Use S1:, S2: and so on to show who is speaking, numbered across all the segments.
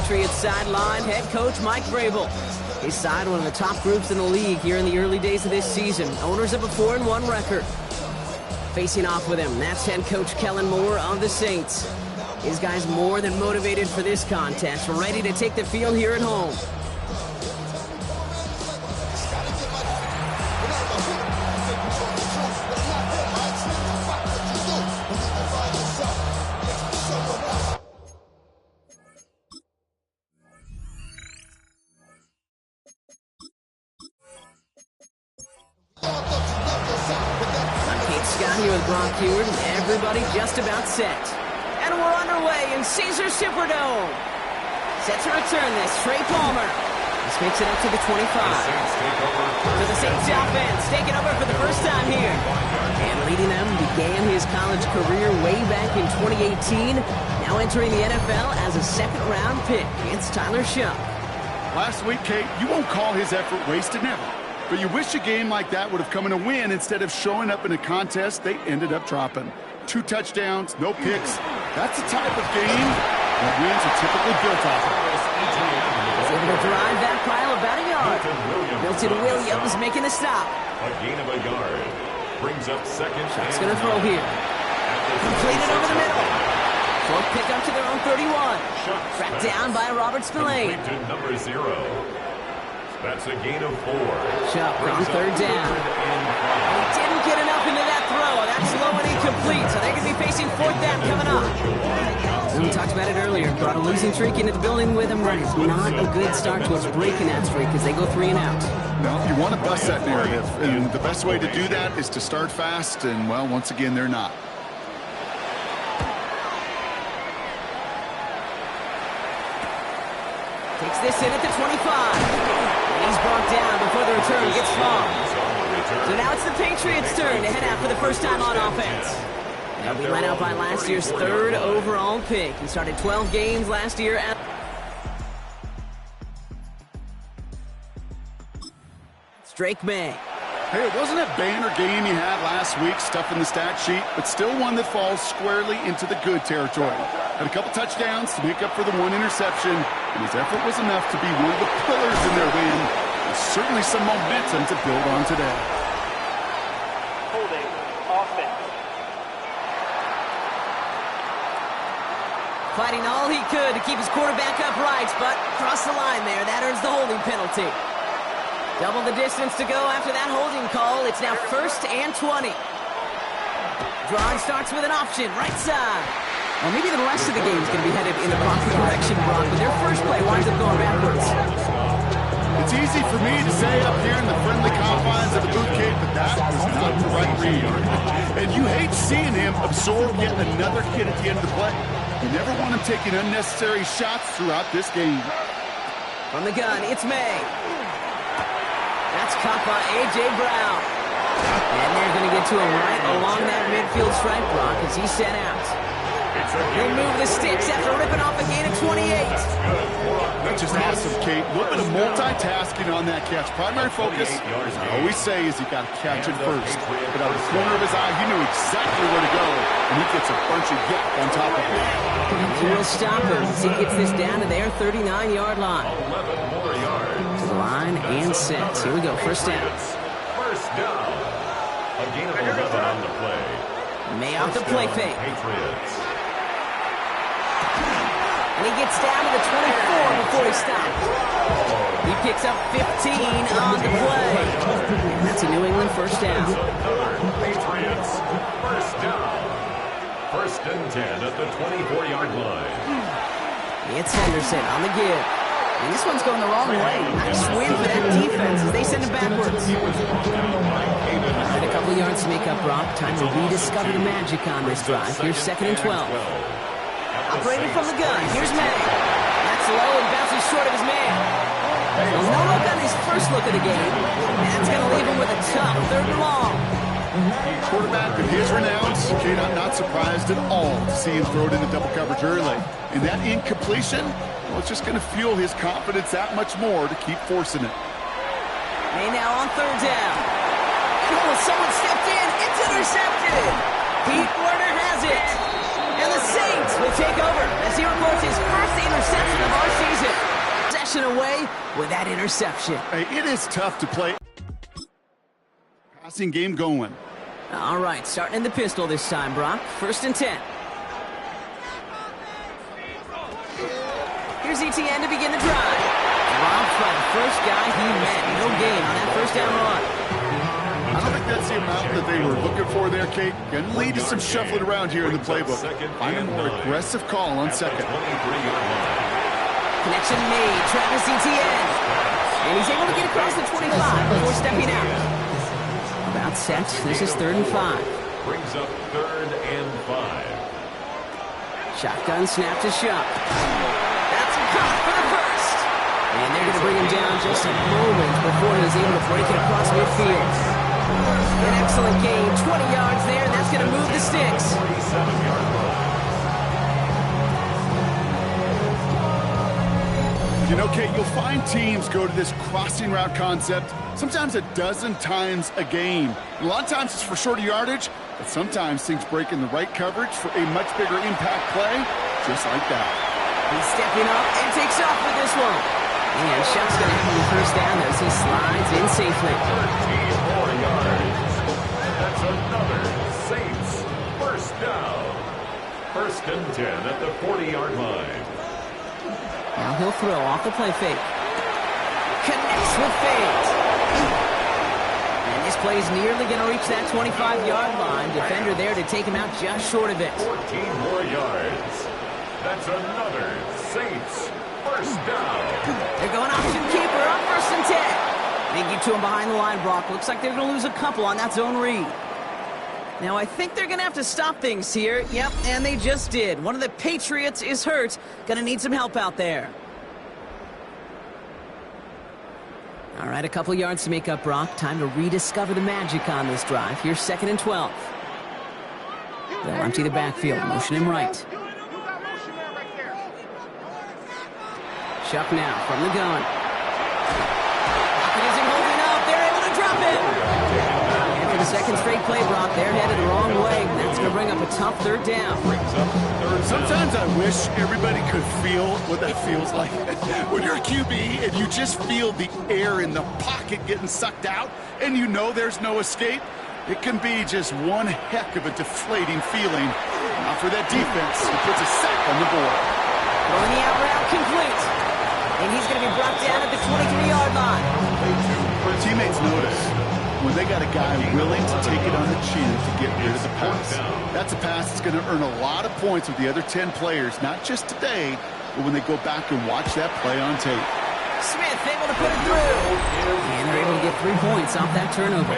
S1: Patriots sideline, head coach Mike Vrabel. His side, one of the top groups in the league here in the early days of this season. Owners of a 4-1 record. Facing off with him, that's head coach Kellen Moore of the Saints. His guys more than motivated for this contest, ready to take the field here at home. Here with Gronk Heward and everybody just about set. And we're underway in Caesars Superdome. Set to return this, Trey Palmer. This makes it up to the 25. To the Saints offense, taking over for the first time here. And leading them began his college career way back in 2018. Now entering the NFL as a second-round pick. It's Tyler Shough.
S2: Last week, Kate, you won't call his effort wasted, never. But you wish a game like that would have come in a win instead of showing up in a contest they ended up dropping. 2 touchdowns, no picks. That's the type of game that wins are typically built off of.
S1: He's able to drive that pile about a yard. Milton Williams making the stop.
S3: A gain of a yard. Brings up second.
S1: Shough's going to throw here. Completed over the middle. Short pick up to their own 31. Tracked down by Robert Spillane.
S3: To number 0. That's a gain of 4.
S1: Shough on third down. He didn't get enough into that throw. That's low and incomplete, so they're going to be facing 4th down coming up. And we talked about it earlier. Brought a losing streak into the building with him. That is not a good start towards breaking that streak as they go 3 and out.
S2: No, you want to bust that narrative, and the best way to do that is to start fast, and, well, once again, they're not.
S1: Takes this in at the 25. He's brought down before the return gets long. So now it's the Patriots' turn to head out for the first time on offense. They'll be led out by last year's 3rd overall pick. He started 12 games last year. It's Drake May.
S2: Hey, it wasn't a banner game you had last week, stuff in the stat sheet, but still one that falls squarely into the good territory. Had a couple touchdowns to make up for the 1 interception, and his effort was enough to be one of the pillars in their win. There's certainly some momentum to build on today.
S4: Holding offense.
S1: Fighting all he could to keep his quarterback upright, but crossed the line there. That earns the holding penalty. Double the distance to go after that holding call. It's now 1st and 20. Drawing starts with an option, right side. Well, maybe the rest of the game is going to be headed in the proper direction, Brock, but their first play winds up going backwards.
S2: It's easy for me to say up here in the friendly confines of the boot cave, but that was not the right read. And you hate seeing him absorb yet another hit at the end of the play. You never want him taking unnecessary shots throughout this game.
S1: From the gun, it's May. That's caught by A.J. Brown. And they're going to get to him right along that midfield stripe, Brock, as he's sent out. He'll move the sticks after ripping off a gain of 28.
S2: That's just awesome, Kate. A little bit of multitasking on that catch. Primary focus, I always say, is you got to catch it first. But out of the corner of his eye, he knew exactly where to go, and he gets a bunch of yak on top of it.
S1: He'll stop him as he gets this down to their 39-yard line.
S3: 11 more yards.
S1: To the line and sets. Here we go, first down.
S3: First down. A gain of 11 on the play.
S1: May off the play fake.
S3: Patriots.
S1: And he gets down to the 24 before he stops. He picks up 15 on the play. And that's a New England first down.
S3: Patriots. First down. 1st and 10 at the 24-yard line.
S1: It's Henderson on the give. And this one's going the wrong way. Nice win for that defense as they send it backwards. And a couple yards to make up, Brock. Time to rediscover the magic on this drive. Here's 2nd and 12. Operating from the gun. Here's May. That's low and bounces short of his man. There's no look on his first look of the game. That's going to leave him with a tough 3rd and long.
S2: Quarterback with his renowns, Kate, I'm not surprised at all to see him throw it into double coverage early. And that incompletion, well, it's just going to fuel his confidence that much more to keep forcing it.
S1: May now on 3rd down. Oh, someone stepped in. It's intercepted. Pete Werner has it. And the Saints will take over as he records his first interception of our season. connection away with that interception.
S2: Hey, it is tough to play. Passing game going.
S1: All right, starting in the pistol this time, Brock. 1st and 10. Here's ETN to begin the drive. Dropped by the first guy he met. No gain on that first down run.
S2: I don't think that's the amount that they were looking for there, Kate. Going to lead to some shuffling around here in the playbook. Find a more aggressive call on second.
S1: Connection made. Travis Etienne. And he's able to get across the 25 before stepping out. About set. This is 3rd and 5.
S3: Brings up 3rd and 5.
S1: Shotgun snap to Shuck. That's a cut for the first. And they're going to bring him down just a moment before he's able to break it across midfield. An excellent gain. 20 yards there, and that's going to move the sticks.
S3: 47-yard line.
S2: You know, Kate, you'll find teams go to this crossing route concept sometimes a dozen times a game. A lot of times it's for shorter yardage, but sometimes things break in the right coverage for a much bigger impact play, just like that.
S1: He's stepping up and takes off with this one. And Shuck's going to have him first down as he slides in safely.
S3: 13 more yards. That's another Saints first down. 1st and 10 at the 40-yard line.
S1: Now he'll throw off the play fake. Connects with fate. And this play is nearly going to reach that 25-yard line. Defender there to take him out just short of it.
S3: 14 more yards. That's another Saints first down.
S1: They're going option keeper on 1st and 10. They get to him behind the line, Brock. Looks like they're going to lose a couple on that zone read. Now, I think they're going to have to stop things here. Yep, and they just did. One of the Patriots is hurt. Going to need some help out there. All right, a couple yards to make up, Brock. Time to rediscover the magic on this drive. Here's 2nd and 12. They'll empty the backfield. Motion him right. Shuck now from the gun. Pocket isn't holding up. They're able to drop it. And for the second straight play, Brock, they're headed the wrong way. That's going to bring up a tough 3rd down.
S2: Sometimes I wish everybody could feel what that feels like. When you're a QB and you just feel the air in the pocket getting sucked out and you know there's no escape, it can be just one heck of a deflating feeling. Now for that defense, it puts a sack on the board.
S1: Throwing the out route complete. And he's going to be brought down at the 23-yard line.
S2: Teammates notice when they got a guy willing to take it on the chin to get rid of the pass. That's a pass that's going to earn a lot of points with the other 10 players, not just today, but when they go back and watch that play on tape.
S1: Smith able to put it through. And they're able to get 3 points off that turnover.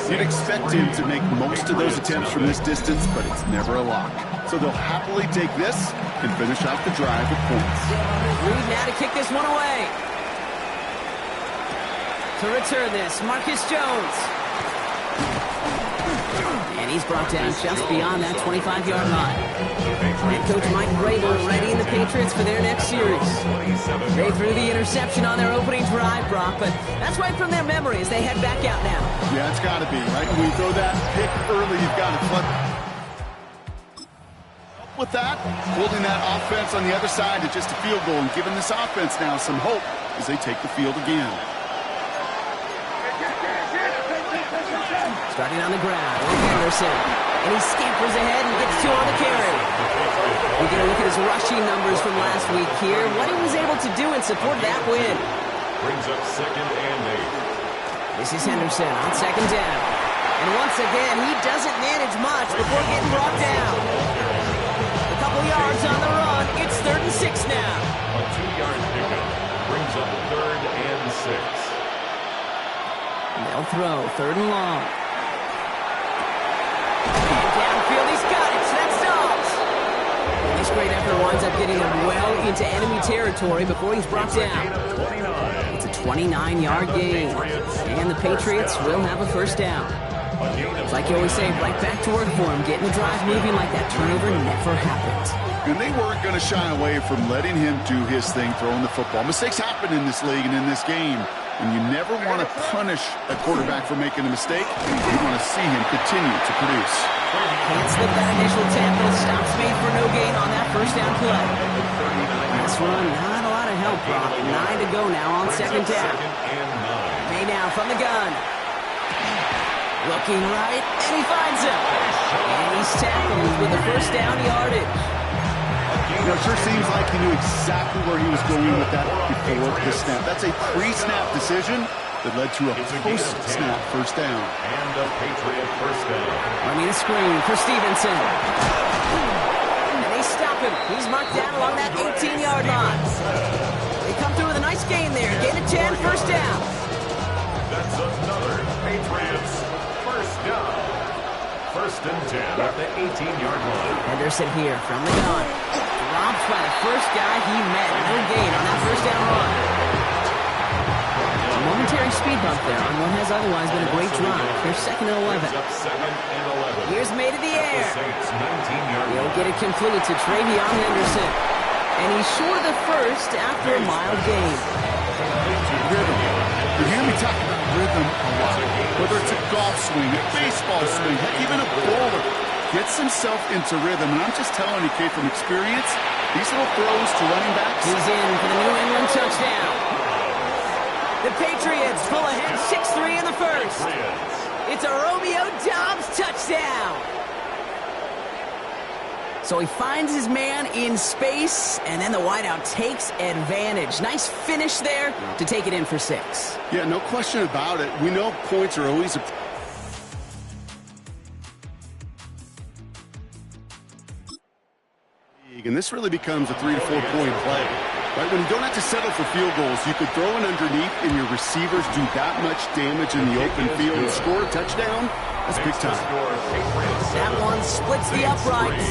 S2: You'd expect him to make most of those attempts from this distance, but it's never a lock. So they'll happily take this and finish off the drive with points.
S1: Reed now to kick this one away. To return this, Marcus Jones. And he's brought down just beyond that 25-yard line. And Coach Mike Vrabel readying the Patriots for their next series. They threw the interception on their opening drive, Brock, but that's right from their memory as they head back out now.
S2: Yeah, it's got to be, right? When you throw that pick early, you've got to flip. With that, holding that offense on the other side to just a field goal and giving this offense now some hope as they take the field again.
S1: Starting on the ground, Anderson. And he scampers ahead and gets 2 on the carry. We get a look at his rushing numbers from last week here. What he was able to do in support of that win.
S3: Brings up 2nd and 8.
S1: This is Henderson on 2nd down. And once again, he doesn't manage much before getting brought down. A couple yards on the run. It's 3rd and 6 now.
S3: A 2-yard pickup brings up 3rd and 6.
S1: They'll throw 3rd and long. And downfield, he's got it. So that stops. And this great effort winds up getting him well into enemy territory before he's brought down. It's a 29-yard gain. And the Patriots will have a first down. Like you always say, right back to work for him, getting the drive moving like that turnover never happened.
S2: And they weren't going to shy away from letting him do his thing, throwing the football. Mistakes happen in this league and in this game. And you never want to punish a quarterback for making a mistake. You want to see him continue to produce.
S1: Can't slip that initial tackle. Stops made for no gain on that first down play. This one, not a lot of help help, Brock. 9 to go now on second down. Hey now from the gun. Looking right, and he finds him. And he's tackled with the first down yardage.
S2: You know, it sure seems like he knew exactly where he was going with that before the snap. That's a pre-snap decision that led to a post-snap first down.
S3: And a Patriot first down.
S1: Running a screen for Stevenson. And they stop him. He's marked down along that 18-yard line. They come through with a nice gain there. Gain of 10, first down.
S3: That's another Patriots first down. First and 10 at the 18-yard line.
S1: Henderson here from the gun. Dropped by the first guy he met. No gain on that first down run. A momentary speed bump there on what has otherwise been a great drive. Here's second and 11. Here's made to the air. He'll get it complete to Travion Henderson. And he's short of the first after a mild gain.
S2: Rhythm. You hear me talk about rhythm a lot. Whether it's a golf swing, a baseball swing, heck, even a bowler gets himself into rhythm. And I'm just telling you, kid, from experience, these little throws to running backs.
S1: He's in for the New England touchdown. The Patriots pull ahead 6-3 in the first. It's a Romeo Doubs touchdown. So he finds his man in space, and then the wideout takes advantage. Nice finish there to take it in for 6.
S2: Yeah, no question about it. We know points are always a... And this really becomes a 3 to 4 point play. Right, when you don't have to settle for field goals, you could throw it underneath and your receivers do that much damage in the open field and score a touchdown. That's big time.
S1: That one splits the uprights.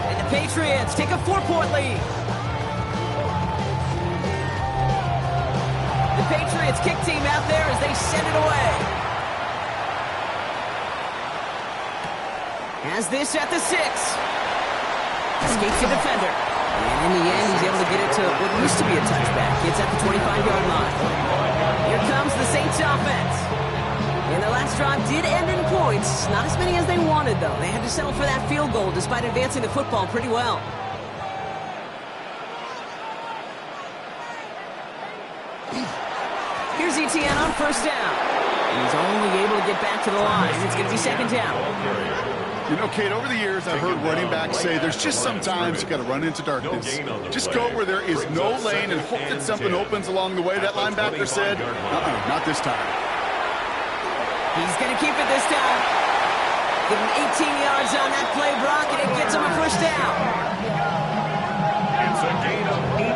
S1: And the Patriots take a 4-point lead. The Patriots kick team out there as they send it away. Has this at the 6. Escapes the defender. And in the end, he's able to get it to what used to be a touchback. It's at the 25-yard line. Here comes the Saints offense. And their last drive did end in points. Not as many as they wanted, though. They had to settle for that field goal despite advancing the football pretty well. Here's Etienne on first down. And he's only able to get back to the line. It's going to be second down.
S2: You know, Kate, over the years, I've heard running backs say there's just sometimes you got to run into darkness. Just go where there is no lane and hope that something opens along the way. That linebacker said, not this time.
S1: He's going to keep it this time. Give him 18 yards on that play, Brock, and it gets him a first down.
S3: It's a gain of 18.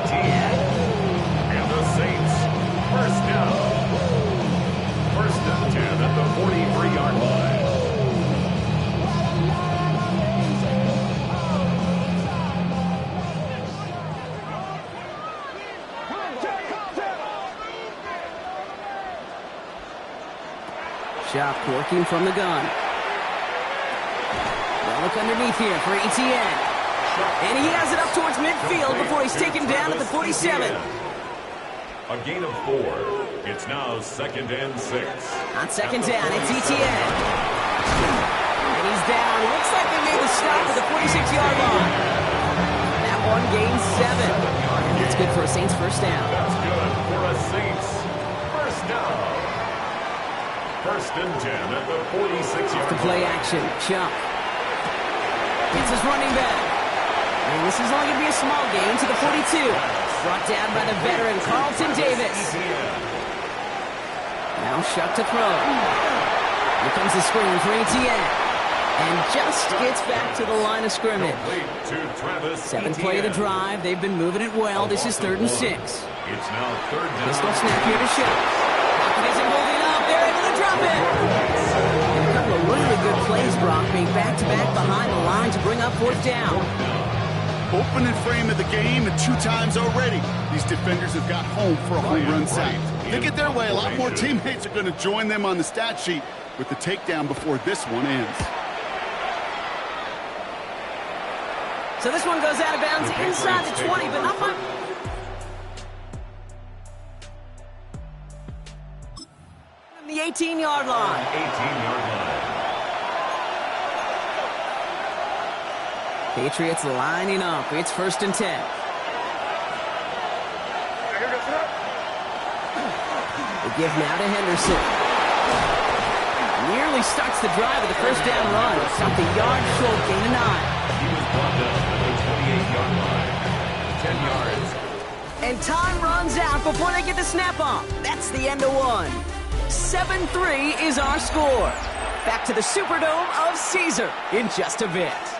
S3: And the Saints, first down. First and 10 at the 43-yard line.
S1: Shot working from the gun. They'll look underneath here for Etienne. And he has it up towards midfield before he's taken down at the 47.
S3: A gain of 4. It's now second and 6.
S1: On second down, it's Etienne. And he's down. Looks like they made the stop at the 46-yard line. That one gains 7. And that's good for a Saints first down.
S3: That's good for a Saints first down. First and 10 at the 46-yard
S1: The play action. Chump. It's his running back. And this is only going to be a small gain to the 42. Brought down by the veteran, Carlton Davis. Now Shuck to throw. Here comes the screen for Etienne. And just gets back to the line of scrimmage. 7th play of the drive. They've been moving it well. This is 3rd and 6.
S3: It's now 3rd down.
S1: Pistol snap here to Shuck. Pocket isn't holding up. They're able to drop it. And a couple of really good plays, Brock, being back-to-back behind the line to bring up 4th down.
S2: Opening frame of the game, and 2 times already, these defenders have got home for a home run sack. They get their way, a lot more teammates are going to join them on the stat sheet with the takedown before this one ends.
S1: So this one goes out of bounds inside the 20, but not much. The 18-yard line.
S3: 18-yard line.
S1: Patriots lining up. It's 1st and 10. Give now to Henderson. Nearly starts the drive with a first down run. Stopped a yard short, gain of 9.
S3: He was brought down at the 28-yard line. 10 yards.
S1: And time runs out before they get the snap off. That's the end of one. 7-3 is our score. Back to the Superdome of Caesar in just a bit.